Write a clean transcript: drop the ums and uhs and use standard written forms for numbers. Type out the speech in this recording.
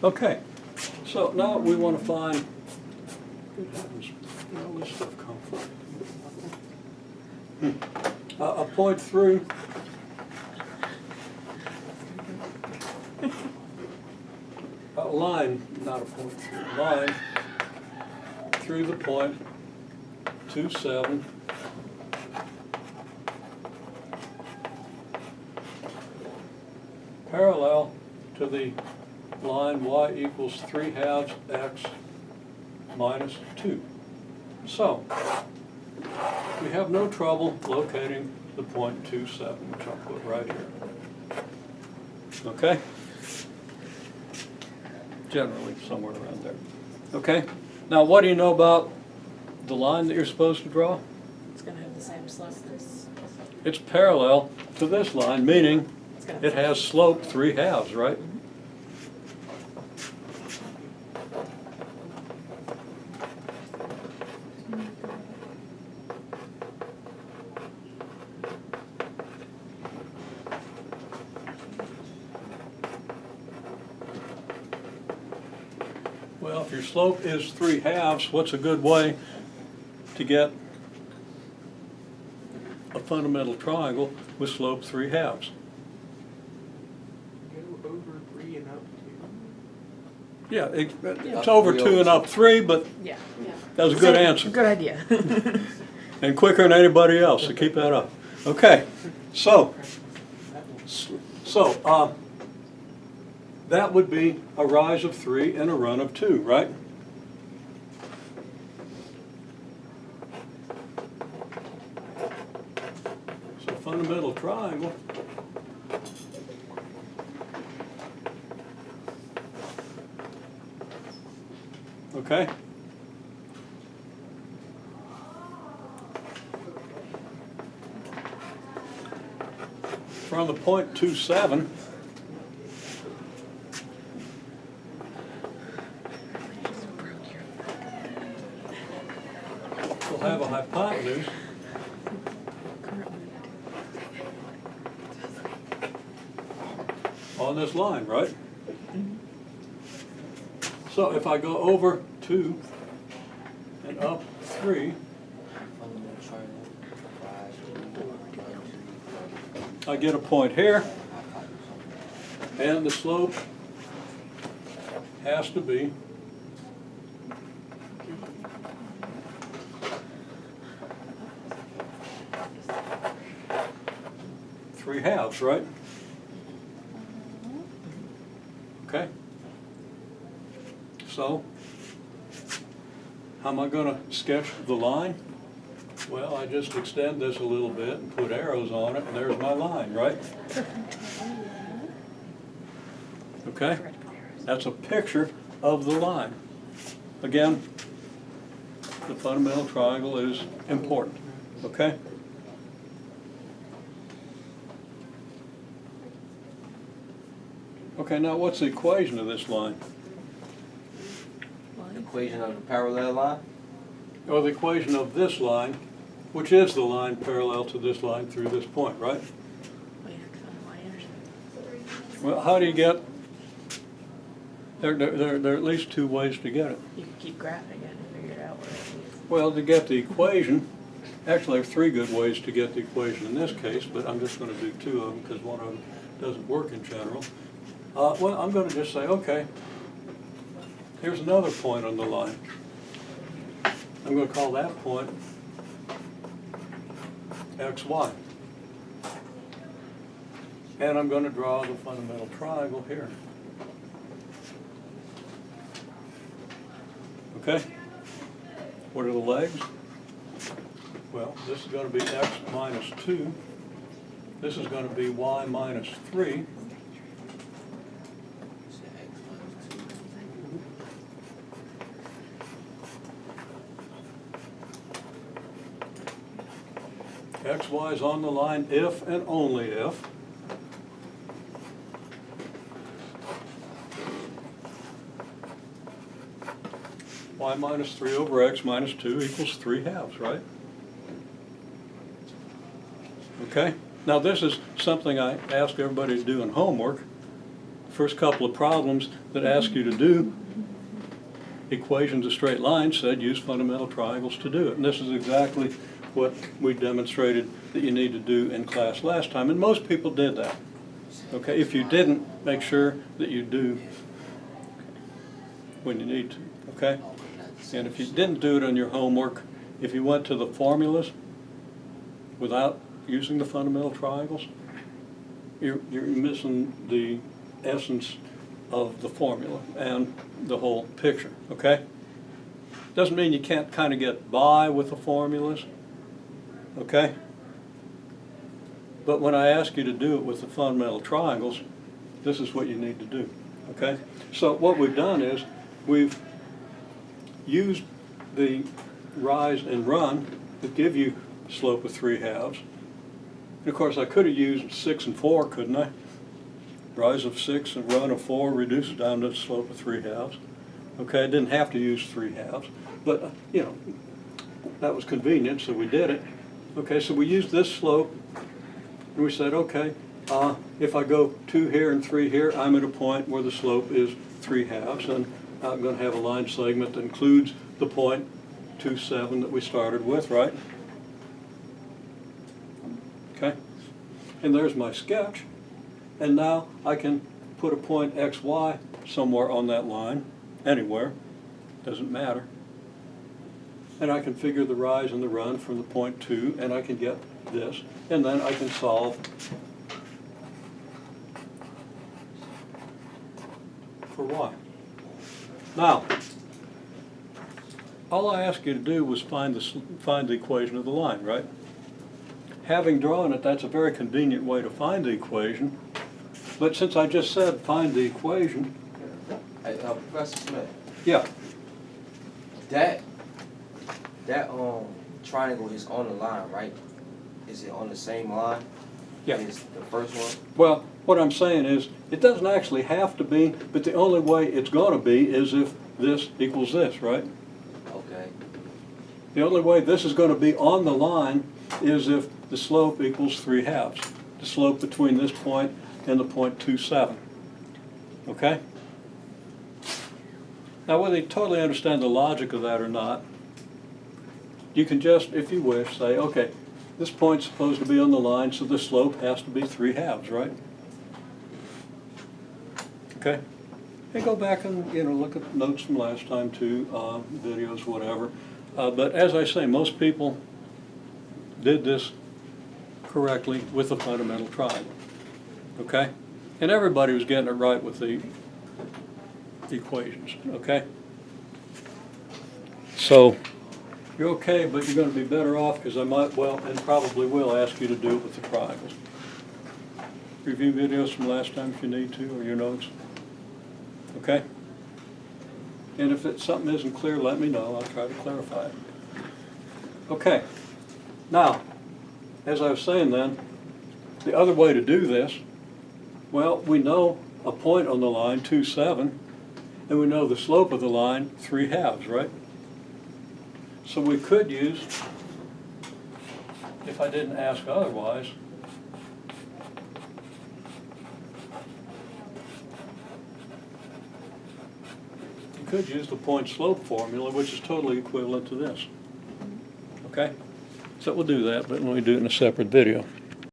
Okay, so now we want to find, good heavens, where all this stuff come from? A point through a line, not a point through, line through the point 2, 7, parallel to the line y equals 3/2 x minus 2. So, we have no trouble locating the point 2, 7, which I'll put right here. Okay? Generally somewhere around there. Okay? Now what do you know about the line that you're supposed to draw? It's going to have the same slope as... It's parallel to this line, meaning It's gonna it has slope 3/2, right? Well, if your slope is 3/2, what's a good way to get a fundamental triangle with slope 3/2? Go over 3 and up 2. Yeah, it's Up over 3 2 and up 3, but Yeah. that was a good answer. Good idea. And quicker than anybody else, so keep that up. Okay, so that would be a rise of 3 and a run of 2, right? So fundamental triangle okay? From the point 2, 7, we'll have a hypotenuse on this line, right? So if I go over 2 and up 3, I get a point here, and the slope has to be three halves, right? Okay. So, how am I going to sketch the line? Well, I just extend this a little bit and put arrows on it, and there's my line, right? Okay? That's a picture of the line. Again, the fundamental triangle is important, okay? Okay, now what's the equation of this line? Equation of the parallel line? Or the equation of this line, which is the line parallel to this line through this point, right? Well, how do you get, there are at least 2 ways to get it. You can keep graphing it and figure it out where it is. Well, to get the equation, actually there are 3 good ways to get the equation in this case, but I'm just going to do 2 of them because one of them doesn't work in general. Well, I'm going to just say, okay, here's another point on the line. I'm going to call that point XY. And I'm going to draw the fundamental triangle here. Okay? What are the legs? Well, this is going to be x minus 2. This is going to be y minus 3. XY is on the line if and only if y minus 3 over x minus 2 equals 3/2, right? Okay? Now this is something I ask everybody to do in homework. first couple of problems that ask you to do equations of straight lines said use fundamental triangles to do it. And this is exactly what we demonstrated that you need to do in class last time. And most people did that. Okay, if you didn't, make sure that you do when you need to, okay? And if you didn't do it on your homework, if you went to the formulas without using the fundamental triangles, you're missing the essence of the formula and the whole picture, okay? Doesn't mean you can't kind of get by with the formulas, okay? But when I ask you to do it with the fundamental triangles, this is what you need to do, okay? So what we've done is we've used the rise and run that give you slope of 3/2. And of course I could have used 6 and 4, couldn't I? Rise of 6 and run of 4 reduces down to the slope of 3/2. Okay, I didn't have to use 3/2, but you know, that was convenient, so we did it. Okay, so we used this slope, and we said, okay, if I go 2 here and 3 here, I'm at a point where the slope is 3/2, and I'm going to have a line segment that includes the point 2,7 that we started with, right? Okay, and there's my sketch. And now I can put a point XY somewhere on that line, anywhere, doesn't matter. And I can figure the rise and the run from the point 2, and I can get this, and then I can solve for Y. Now, all I asked you to do was find the equation of the line, right? Having drawn it, that's a very convenient way to find the equation. But since I just said find the equation, Hey, Professor Smith, yeah, that triangle is on the line, right? Is it on the same line? Yeah. As the first one? well, what I'm saying is, it doesn't actually have to be, but the only way it's going to be is if this equals this, right? Okay. The only way this is going to be on the line is if the slope equals 3/2. The slope between this point and the point 2,7. Okay? Now, whether you totally understand the logic of that or not, you can just, if you wish, say, okay, this point's supposed to be on the line, so the slope has to be 3/2, right? Okay? And go back and, you know, look at notes from last time too, videos, whatever. But as I say, most people did this correctly with the fundamental triangle. Okay? And everybody was getting it right with the equations, okay? So, you're okay, but you're going to be better off because I might well, and probably will, ask you to do it with the triangles. Review videos from last time if you need to, or your notes. Okay? And if something isn't clear, let me know. I'll try to clarify it. Okay. Now, as I was saying then, the other way to do this, well, we know a point on the line, 2,7, and we know the slope of the line, 3/2, right? So we could use, if I didn't ask otherwise, you could use the point slope formula, which is totally equivalent to this. Okay? So we'll do that, but we'll do it in a separate video.